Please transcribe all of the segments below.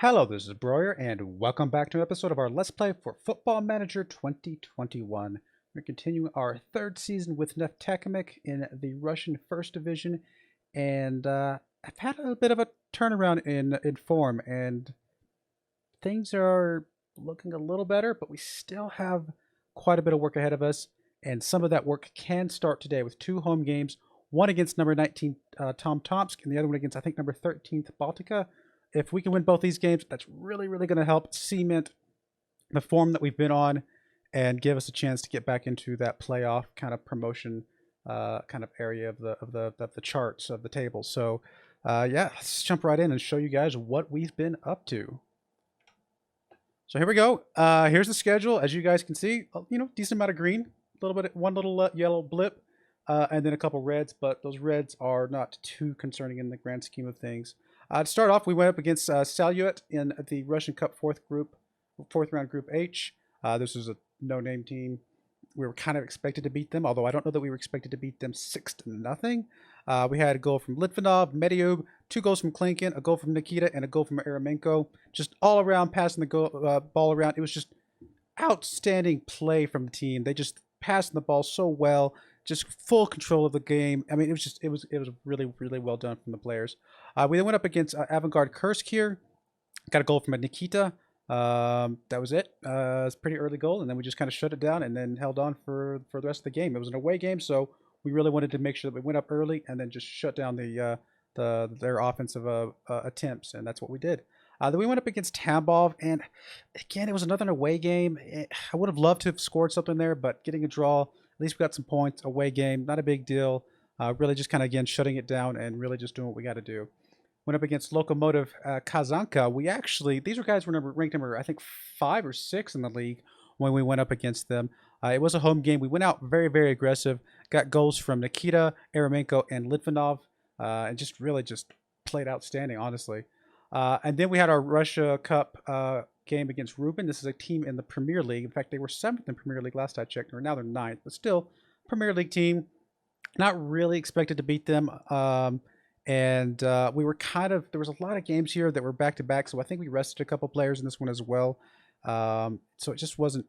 Hello, this is Broyar, and welcome back to an episode of our Let's Play for Football Manager 2021. We're continuing our third season with Neftekhimik in the Russian First Division, and I've had a bit of a turnaround in form, and things are looking a little better, but we still have quite a bit of work ahead of us, and some of that work can start today with two home games, one against number 19 Tom Tomsk, and the other one against, I think, number 13th Baltica. If we can win both these games, that's really, really going to help cement the form that we've been on and give us a chance to get back into that playoff kind of promotion kind of area of the charts of the table. So yeah, let's jump right in and show you guys what we've been up to. So here we go. Here's the schedule. As you guys can see, decent amount of green, a little bit, one little yellow blip, and then a couple reds, but those reds are not too concerning in the grand scheme of things. To start off, we went up against Salyut in the Russian Cup fourth round Group H. This was a no-name team. We were kind of expected to beat them, although I don't know that we were expected to beat them 6-0. We had a goal from Litvinov, Mediub, 2 goals from Klinkin, a goal from Nikita, and a goal from Eremenko. Just all around passing the ball around. It was just outstanding play from the team. They just passed the ball so well. Just full control of the game. I mean, it was really, really well done from the players. We then went up against Avangard Kursk here. Got a goal from a Nikita. That was it. It was a pretty early goal, and then we just kind of shut it down and then held on for the rest of the game. It was an away game, so we really wanted to make sure that we went up early and then just shut down their offensive attempts, and that's what we did. Then we went up against Tambov, and again, it was another away game. I would have loved to have scored something there, but getting a draw, at least we got some points. Away game, not a big deal. Really just kind of, again, shutting it down and really just doing what we got to do. Went up against Lokomotiv Kazanka. These were guys were ranked number, I think, 5 or 6 in the league when we went up against them. It was a home game. We went out very, very aggressive. Got goals from Nikita, Eremenko, and Litvinov, and just really just played outstanding, honestly. And then we had our Russia Cup game against Rubin. This is a team in the Premier League. In fact, they were 7th in Premier League last I checked, or now they're 9th, but still Premier League team. Not really expected to beat them. We were there was a lot of games here that were back-to-back, so I think we rested a couple players in this one as well. So it just wasn't,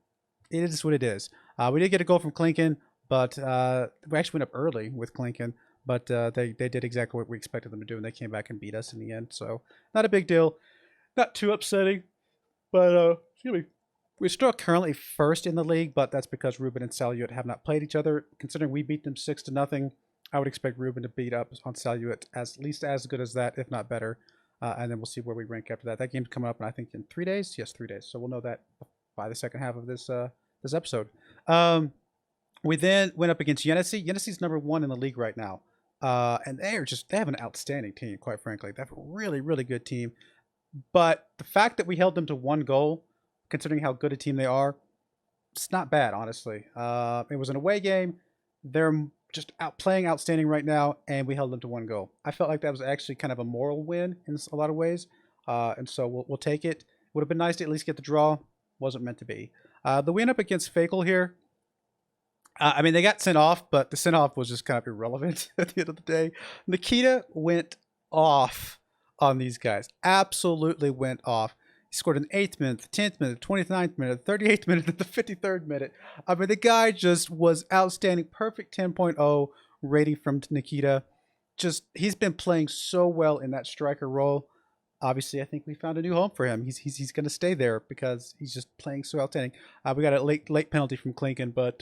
it is what it is. We did get a goal from Klinkin, but we actually went up early with Klinkin, but they did exactly what we expected them to do, and they came back and beat us in the end. So not a big deal. Not too upsetting, but excuse me. We're still currently first in the league, but that's because Rubin and Salyut have not played each other. Considering we beat them 6-0, I would expect Rubin to beat up on Salyut at least as good as that, if not better. And then we'll see where we rank after that. That game's coming up, I think, in 3 days. Yes, 3 days. So we'll know that by the second half of this episode. We then went up against Yenisei. Yenisei's number 1 in the league right now. And they have an outstanding team, quite frankly. They have a really, really good team. But the fact that we held them to 1 goal, considering how good a team they are, it's not bad, honestly. It was an away game. They're just playing outstanding right now, and we held them to 1 goal. I felt like that was actually kind of a moral win in a lot of ways, and so we'll take it. Would have been nice to at least get the draw. Wasn't meant to be. The win up against Fakel here. I mean, they got sent off, but the sent off was just kind of irrelevant at the end of the day. Nikita went off on these guys. Absolutely went off. He scored in the 8th minute, the 10th minute, the 29th minute, the 38th minute, and the 53rd minute. I mean, the guy just was outstanding. Perfect 10.0 rating from Nikita. He's been playing so well in that striker role. Obviously, I think we found a new home for him. He's going to stay there because he's just playing so outstanding. We got a late penalty from Klinkin, but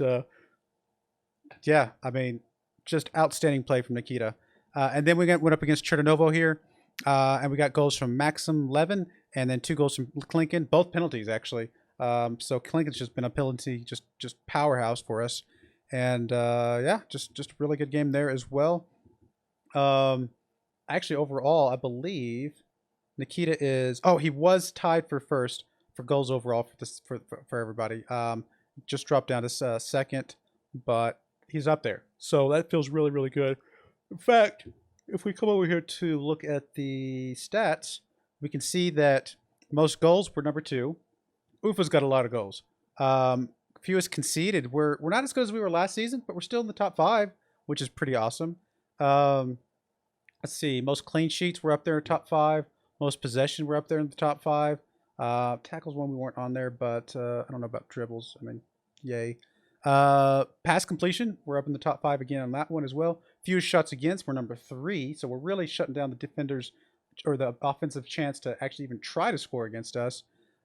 yeah, I mean, just outstanding play from Nikita. And then we went up against Chernovo here, and we got goals from Maxim Levin and then 2 goals from Klinkin, both penalties actually. So Klinkin's just been a penalty, just powerhouse for us, and yeah, just a really good game there as well. Actually, overall, I believe Nikita he was tied for first for goals overall for everybody. Just dropped down to second, but he's up there, so that feels really, really good. In fact, if we come over here to look at the stats, we can see that most goals were number 2. Ufa's got a lot of goals. Fewest conceded. We're not as good as we were last season, but we're still in the top 5, which is pretty awesome. Let's see. Most clean sheets were up there in top 5. Most possession, we're up there in the top 5. Tackles one, we weren't on there, but I don't know about dribbles. I mean, yay. Pass completion, we're up in the top 5 again on that one as well. Fewest shots against, we're number 3. So we're really shutting down the defenders or the offensive chance to actually even try to score against us.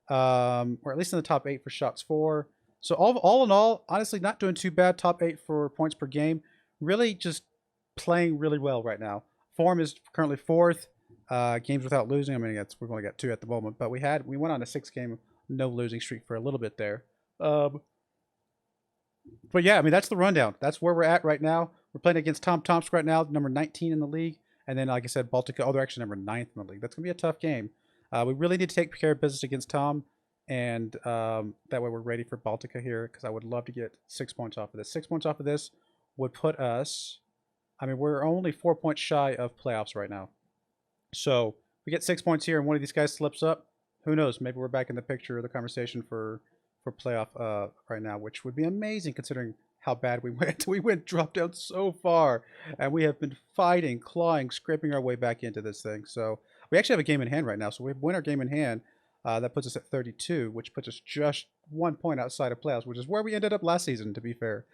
Or at least in the top 8 for shots for. So all in all, honestly, not doing too bad. Top 8 for points per game. Really just playing really well right now. Form is currently 4th. Games without losing. I mean, we've only got 2 at the moment, but we went on a 6-game no losing streak for a little bit there. But yeah, I mean, that's the rundown. That's where we're at right now. We're playing against Tom Tomsk right now, number 19 in the league. And then, like I said, Baltica, they're actually number 9th in the league. That's going to be a tough game. We really need to take care of business against Tom. And that way we're ready for Baltica here, because I would love to get 6 points off of this. 6 points off of this would put us, I mean, we're only 4 points shy of playoffs right now. So we get 6 points here and one of these guys slips up. Who knows? Maybe we're back in the picture of the conversation for playoff right now, which would be amazing considering how bad we went. We dropped down so far, and we have been fighting, clawing, scraping our way back into this thing. So we actually have a game in hand right now. So we win our game in hand. That puts us at 32, which puts us just 1 point outside of playoffs, which is where we ended up last season, to be fair.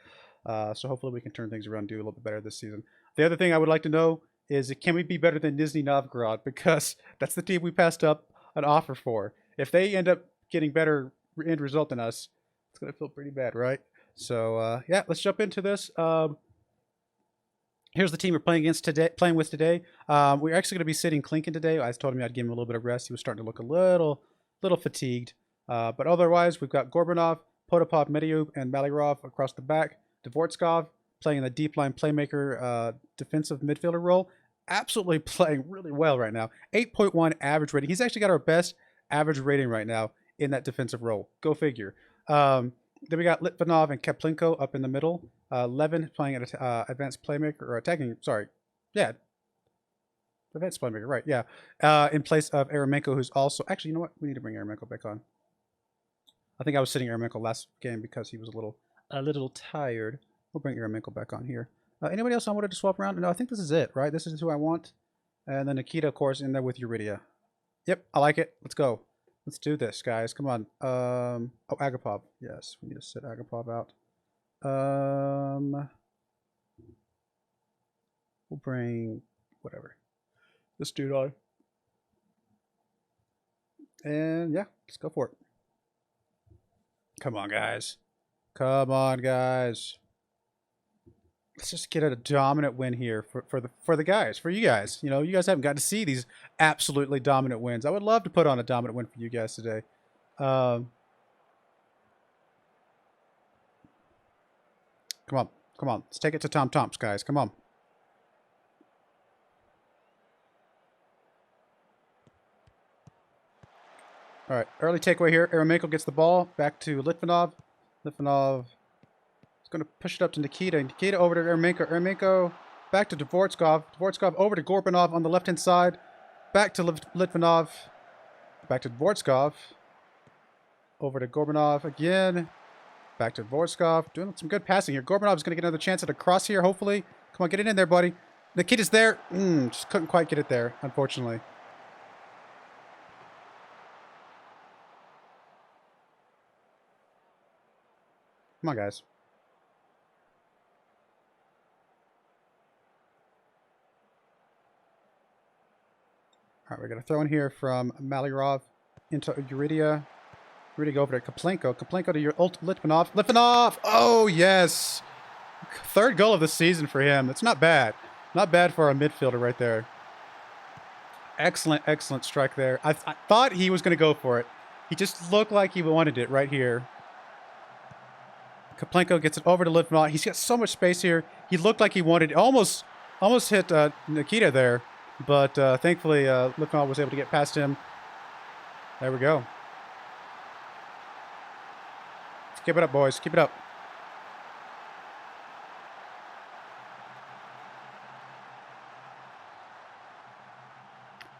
So hopefully we can turn things around and do a little bit better this season. The other thing I would like to know is, can we be better than Nizhny Novgorod? Because that's the team we passed up an offer for. If they end up getting better end result than us, it's going to feel pretty bad, right? So, yeah, let's jump into this. Here's the team we're playing with today. We're actually going to be sitting Klinkin today. I told him I'd give him a little bit of rest. He was starting to look a little fatigued. But otherwise, we've got Gorbanov, Potapov, Medyub, and Malirov across the back. Dvorskov playing in the deep line playmaker defensive midfielder role. Absolutely playing really well right now. 8.1 average rating. He's actually got our best average rating right now in that defensive role. Go figure. Then we got Litvinov and Kaplinko up in the middle. Levin playing at advanced playmaker or attacking. Sorry, yeah, advanced playmaker. Right, yeah. In place of Eremenko, who's also actually. You know what? We need to bring Eremenko back on. I think I was sitting Eremenko last game because he was a little tired. We'll bring Eremenko back on here. Anybody else I wanted to swap around? No, I think this is it. Right, this is who I want. And then Nikita, of course, in there with Uridia. Yep, I like it. Let's go. Let's do this, guys. Come on. Oh, Agapov. Yes, we need to sit Agapov out. We'll bring whatever. This dude on. And yeah, let's go for it. Come on, guys. Come on, guys. Let's just get a dominant win here for the guys, for you guys. You know, you guys haven't gotten to see these absolutely dominant wins. I would love to put on a dominant win for you guys today. Come on. Come on. Let's take it to Tom Tomsk, guys. Come on. All right. Early takeaway here. Eremenko gets the ball. Back to Litvinov. Litvinov is going to push it up to Nikita. Nikita over to Eremenko. Eremenko back to Dvorskov. Dvorskov over to Gorbanov on the left-hand side. Back to Litvinov. Back to Dvorskov. Over to Gorbanov again. Back to Dvorskov. Doing some good passing here. Gorbanov is going to get another chance at a cross here, hopefully. Come on, get it in there, buddy. Nikita's there. Just couldn't quite get it there, unfortunately. Come on, guys. All right, we're going to throw in here from Malirov into Uridia. Uridia go over to Kaplenko. Kaplenko to your Litvinov. Litvinov! Oh, yes! Third goal of the season for him. That's not bad. Not bad for our midfielder right there. Excellent, excellent strike there. I thought he was going to go for it. He just looked like he wanted it right here. Kaplenko gets it over to Litvinov. He's got so much space here. He looked like he wanted it. Almost hit Nikita there. But thankfully, Litvinov was able to get past him. There we go. Keep it up, boys. Keep it up.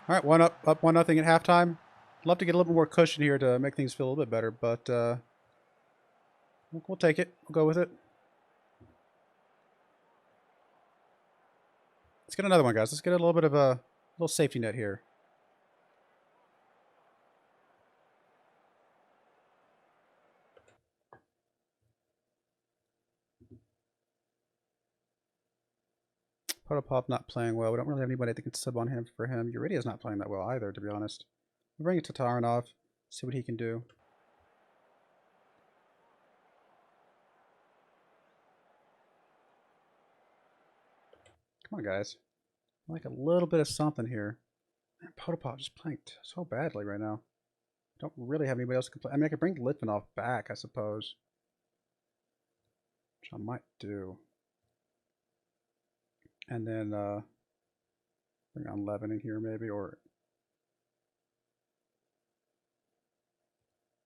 All right, up 1-0 at halftime. Love to get a little bit more cushion here to make things feel a little bit better, but we'll take it. We'll go with it. Let's get another one, guys. Let's get a little bit of a little safety net here. Potapov not playing well. We don't really have anybody that can sub on him for him. Uridia's not playing that well either, to be honest. We'll bring Tatarinov, see what he can do. Come on, guys. I like a little bit of something here. Man, Potapov just playing so badly right now. Don't really have anybody else to play. I mean, I could bring Litvinov back, I suppose. Which I might do. And then bring on Levin in here maybe, or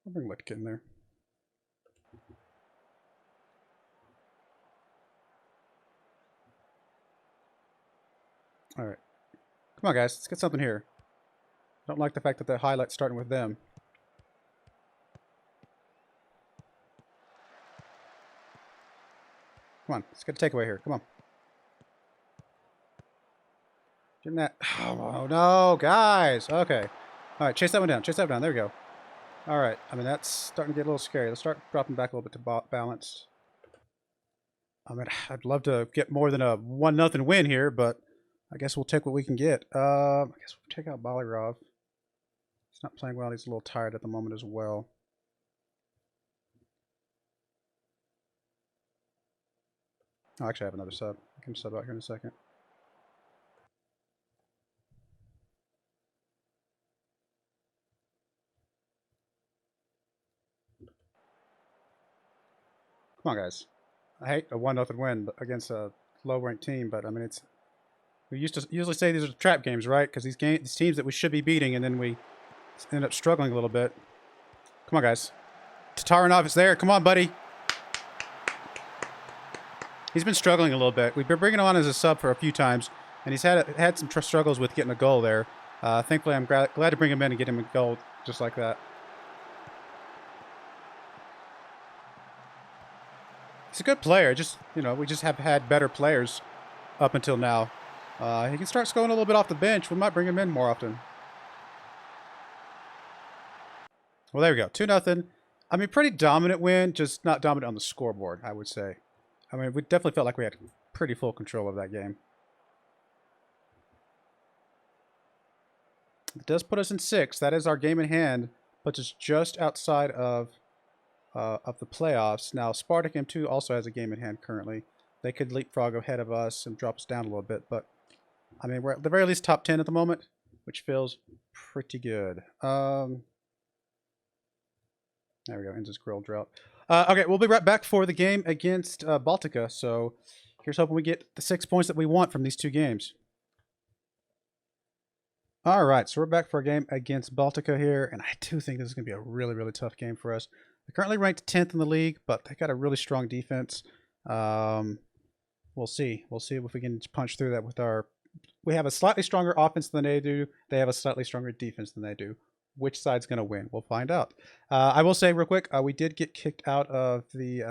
I'll bring Litka in there. All right. Come on, guys. Let's get something here. Don't like the fact that the highlight's starting with them. Come on. Let's get a takeaway here. Come on. Give him that. Oh, no, guys. Okay. All right. Chase that one down. Chase that one down. There we go. All right. I mean, that's starting to get a little scary. Let's start dropping back a little bit to balance. I mean, I'd love to get more than a 1-0 win here, but I guess we'll take what we can get. I guess we'll take out Broyar. He's not playing well. He's a little tired at the moment as well. Oh, actually, I have another sub. I can sub out here in a second. Come on, guys. I hate a 1-0 win against a low-ranked team, but I mean, it's. We used to usually say these are trap games, right? Because these teams that we should be beating, and then we end up struggling a little bit. Come on, guys. Tatarinov is there. Come on, buddy. He's been struggling a little bit. We've been bringing him on as a sub for a few times, and he's had some struggles with getting a goal there. Thankfully, I'm glad to bring him in and get him a goal just like that. He's a good player. Just, you know, we just have had better players up until now. He can start scoring a little bit off the bench. We might bring him in more often. Well, there we go. 2-0. I mean, pretty dominant win, just not dominant on the scoreboard, I would say. I mean, we definitely felt like we had pretty full control of that game. It does put us in 6th. That is our game in hand. Puts us just outside of the playoffs. Now, Spartak M2 also has a game in hand currently. They could leapfrog ahead of us and drop us down a little bit, but I mean, we're at the very least top 10 at the moment, which feels pretty good. There we go, ends his grill drought. Okay, we'll be right back for the game against Baltica. So here's hoping we get the 6 points that we want from these 2 games. All right, so we're back for a game against Baltica here, and I do think this is going to be a really, really tough game for us. They're currently ranked 10th in the league, but they got a really strong defense. We'll see. We'll see if we can punch through that with our... We have a slightly stronger offense than they do. They have a slightly stronger defense than they do. Which side's going to win? We'll find out. I will say real quick, we did get kicked out of the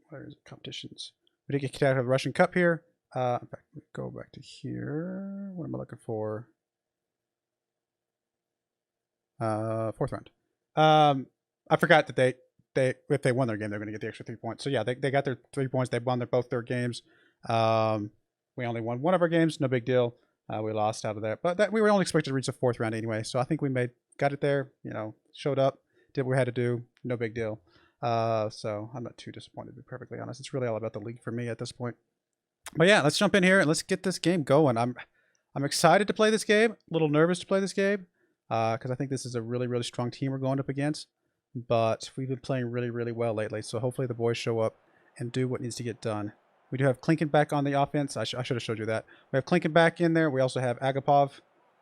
where is it? Competitions. We did get kicked out of the Russian Cup here. In fact, go back to here. What am I looking for? 4th round. I forgot that if they won their game, they're going to get the extra 3 points. So yeah, they got their 3 points. They won both their games. We only won one of our games. No big deal. We lost out of that, but we were only expected to reach the 4th round anyway. So I think we got it there. You know, showed up, did what we had to do. No big deal. So I'm not too disappointed, to be perfectly honest. It's really all about the league for me at this point. But yeah, let's jump in here and let's get this game going. I'm excited to play this game. A little nervous to play this game because I think this is a really, really strong team we're going up against. But we've been playing really, really well lately. So hopefully the boys show up and do what needs to get done. We do have Klinken back on the offense. I should have showed you that. We have Klinken back in there. We also have Agapov.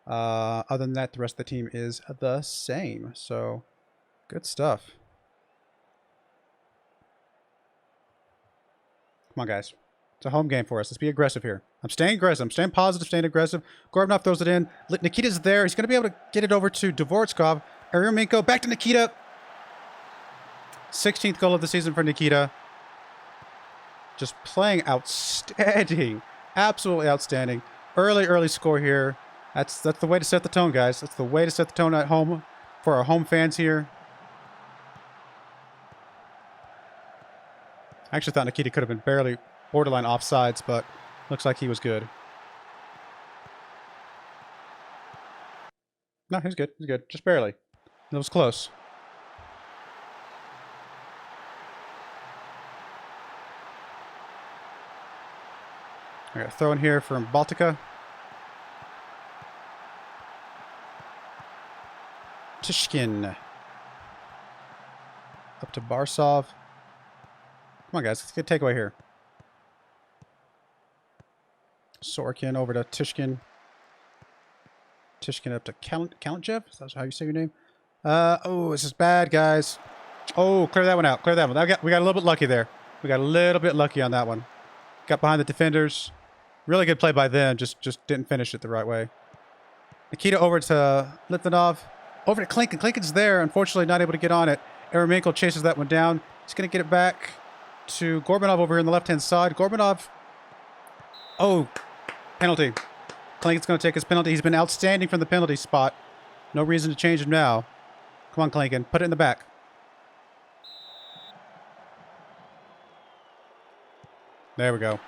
Other than that, the rest of the team is the same. So, good stuff. Come on, guys. It's a home game for us. Let's be aggressive here. I'm staying aggressive. I'm staying positive, staying aggressive. Gorbunov throws it in. Nikita's there. He's going to be able to get it over to Dvorskov. Eremenko back to Nikita. 16th goal of the season for Nikita. Just playing outstanding. Absolutely outstanding. Early score here. That's the way to set the tone, guys. That's the way to set the tone at home for our home fans here. I actually thought Nikita could have been barely borderline offsides, but Looks like he was good. No, he's good. He's good. Just barely. It was close. I got a throw in here from Baltica. Tishkin. Up to Barsov. Come on, guys. Let's get a takeaway here. Sorokin over to Tishkin. Tishkin up to Kalantjev. Is that how you say your name? Oh, this is bad, guys. Oh, clear that one out. Clear that one. We got a little bit lucky there. We got a little bit lucky on that one. Got behind the defenders. Really good play by them. Just didn't finish it the right way. Nikita over to Litvinov. Over to Klinkin. Klinkin's there. Unfortunately, not able to get on it. Eremenko chases that one down. He's going to get it back to Gorbanov over here on the left-hand side. Gorbanov. Oh, penalty. Klinkin's going to take his penalty. He's been outstanding from the penalty spot. No reason to change him now. Come on, Klinkin. Put it in the back. There we go.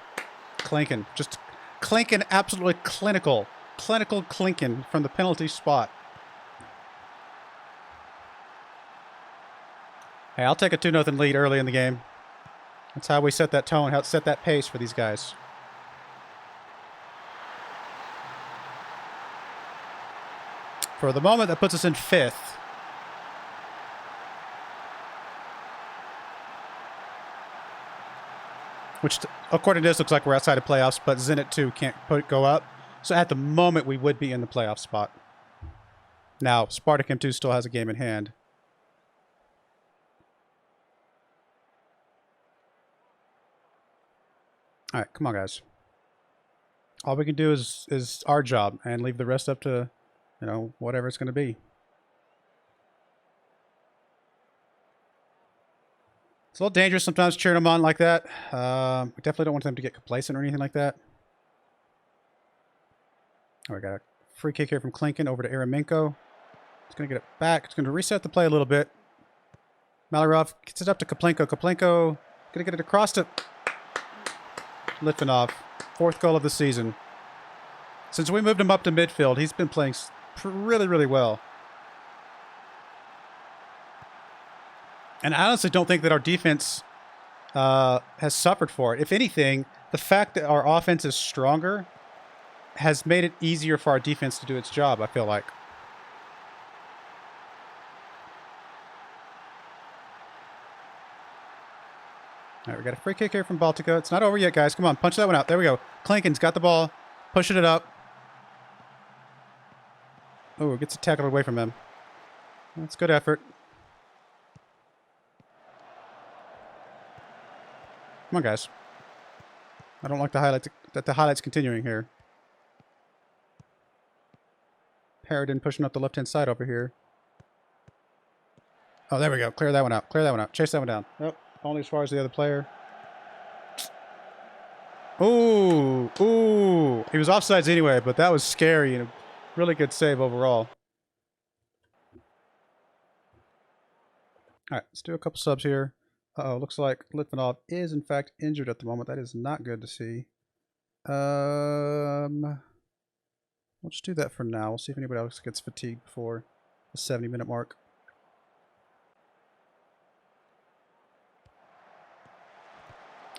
Klinkin. Just Klinkin, absolutely clinical. Clinical Klinkin from the penalty spot. Hey, I'll take a 2-0 lead early in the game. That's how we set that tone, how to set that pace for these guys. For the moment, that puts us in 5th. Which, according to this, looks like we're outside of playoffs, but Zenit 2 can't go up. So at the moment, we would be in the playoff spot. Now, Spartak M2 still has a game in hand. All right, come on, guys. All we can do is our job and leave the rest up to, you know, whatever it's going to be. It's a little dangerous sometimes cheering them on like that. We definitely don't want them to get complacent or anything like that. Oh, we got a free kick here from Klinkin over to Eremenko. It's going to get it back. It's going to reset the play a little bit. Malarov gets it up to Kaplenko. Kaplenko going to get it across to Litvinov. 4th goal of the season. Since we moved him up to midfield, he's been playing really, really well. And I honestly don't think that our defense has suffered for it. If anything, the fact that our offense is stronger has made it easier for our defense to do its job, I feel like. All right, we got a free kick here from Baltica. It's not over yet, guys. Come on, punch that one out. There we go. Klinkin's got the ball, pushing it up. Oh, gets it tackled away from him. That's good effort. Come on, guys. I don't like the highlights continuing here. Paradin pushing up the left-hand side over here. Oh, there we go. Clear that one out. Clear that one out. Chase that one down. Nope. Only as far as the other player. Ooh. Ooh. He was offsides anyway, but that was scary and a really good save overall. All right. Let's do a couple subs here. Uh-oh. Looks like Litvinov is, in fact, injured at the moment. That is not good to see. We'll just do that for now. We'll see if anybody else gets fatigued before the 70-minute mark.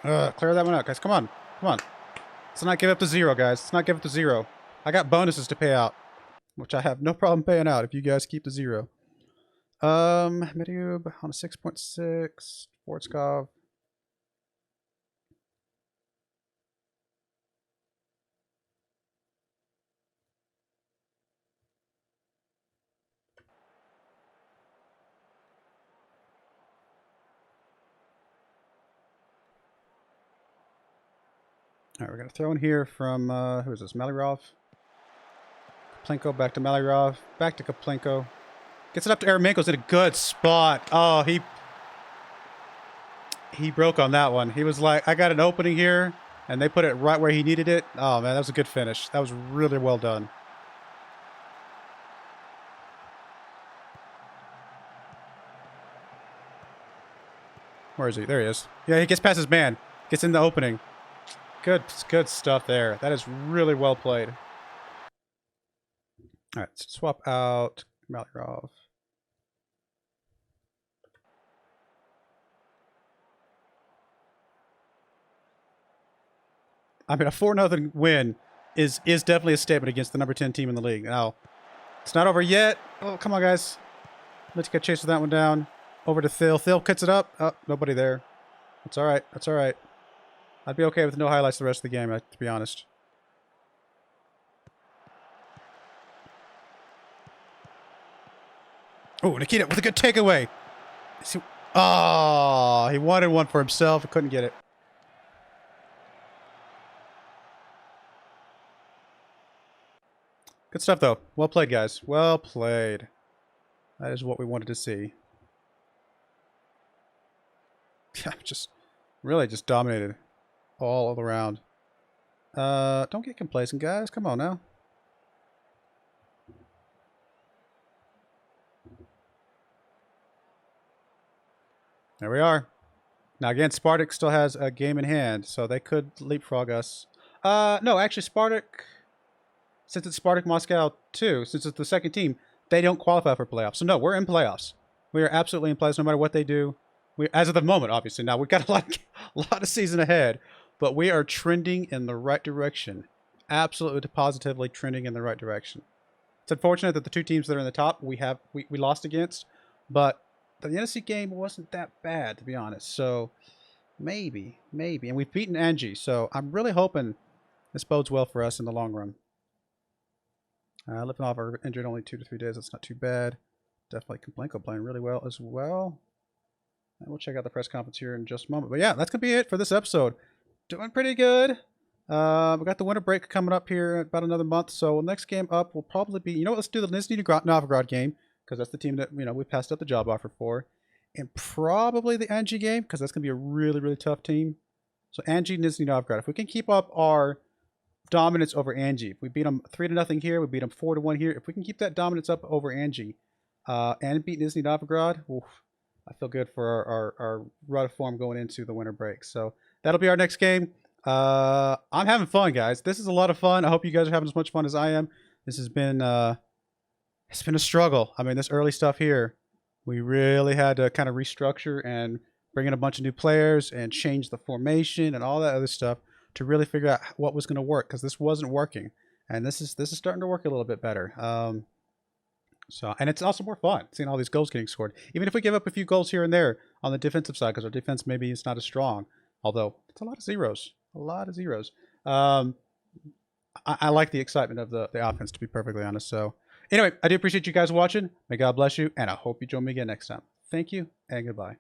Clear that one out, guys. Come on. Come on. Let's not give up the 0, guys. Let's not give up the 0. I got bonuses to pay out, which I have no problem paying out if you guys keep the 0. Mediub on a 6.6. Sportskov. All right, we're going to throw in here from, who is this, Malarov. Kaplenko back to Malarov. Back to Kaplenko. Gets it up to Eremenko's in a good spot. Oh, he broke on that one. He was like, I got an opening here, and they put it right where he needed it. Oh, man, that was a good finish. That was really well done. Where is he? There he is. Yeah, he gets past his man. Gets in the opening. Good stuff there. That is really well played. All right, so swap out Malirov. I mean, a 4-0 win is definitely a statement against the number 10 team in the league. Now, it's not over yet. Oh, come on, guys. Let's get chasing that one down. Over to Thil. Thil cuts it up. Oh, nobody there. That's all right. That's all right. I'd be okay with no highlights the rest of the game, to be honest. Oh, Nikita with a good takeaway. Oh, he wanted one for himself. He couldn't get it. Good stuff, though. Well played, guys. Well played. That is what we wanted to see. Yeah, really just dominated all around. Don't get complacent, guys. Come on now. There we are. Now, again, Spartak still has a game in hand, so they could leapfrog us. No, actually, Spartak, since it's Spartak Moscow 2, since it's the second team, they don't qualify for playoffs. So, no, we're in playoffs. We are absolutely in playoffs no matter what they do. As of the moment, obviously. Now, we've got a lot of season ahead, but we are trending in the right direction. Absolutely positively trending in the right direction. It's unfortunate that the two teams that are in the top we lost against, but the NSC game wasn't that bad, to be honest. So maybe. And we've beaten Angie, so I'm really hoping this bodes well for us in the long run. Lifting off our injured only 2 to 3 days. That's not too bad. Definitely Komplenko playing really well as well. And we'll check out the press conference here in just a moment. But yeah, that's going to be it for this episode. Doing pretty good. We got the winter break coming up here in about another month. So next game up will probably be, you know what, let's do the Nizhny Novgorod game, because that's the team that, you know, we passed up the job offer for. And probably the Angie game, because that's going to be a really, really tough team. So Angie, Nizhny Novgorod. If we can keep up our dominance over Angie, if we beat them 3-0 here, we beat them 4-1 here. If we can keep that dominance up over Angie and beat Nizhny Novgorod, oof, I feel good for our run of form going into the winter break. So that'll be our next game. I'm having fun, guys. This is a lot of fun. I hope you guys are having as much fun as I am. This has been it's been a struggle. I mean, this early stuff here, we really had to kind of restructure and bring in a bunch of new players and change the formation and all that other stuff to really figure out what was going to work, because this wasn't working, and this is starting to work a little bit better. And it's also more fun seeing all these goals getting scored, even if we give up a few goals here and there on the defensive side, because our defense maybe is not as strong. Although it's a lot of zeros. I like the excitement of the offense, to be perfectly honest. So anyway, I do appreciate you guys watching. May God bless you, and I hope you join me again next time. Thank you, and goodbye.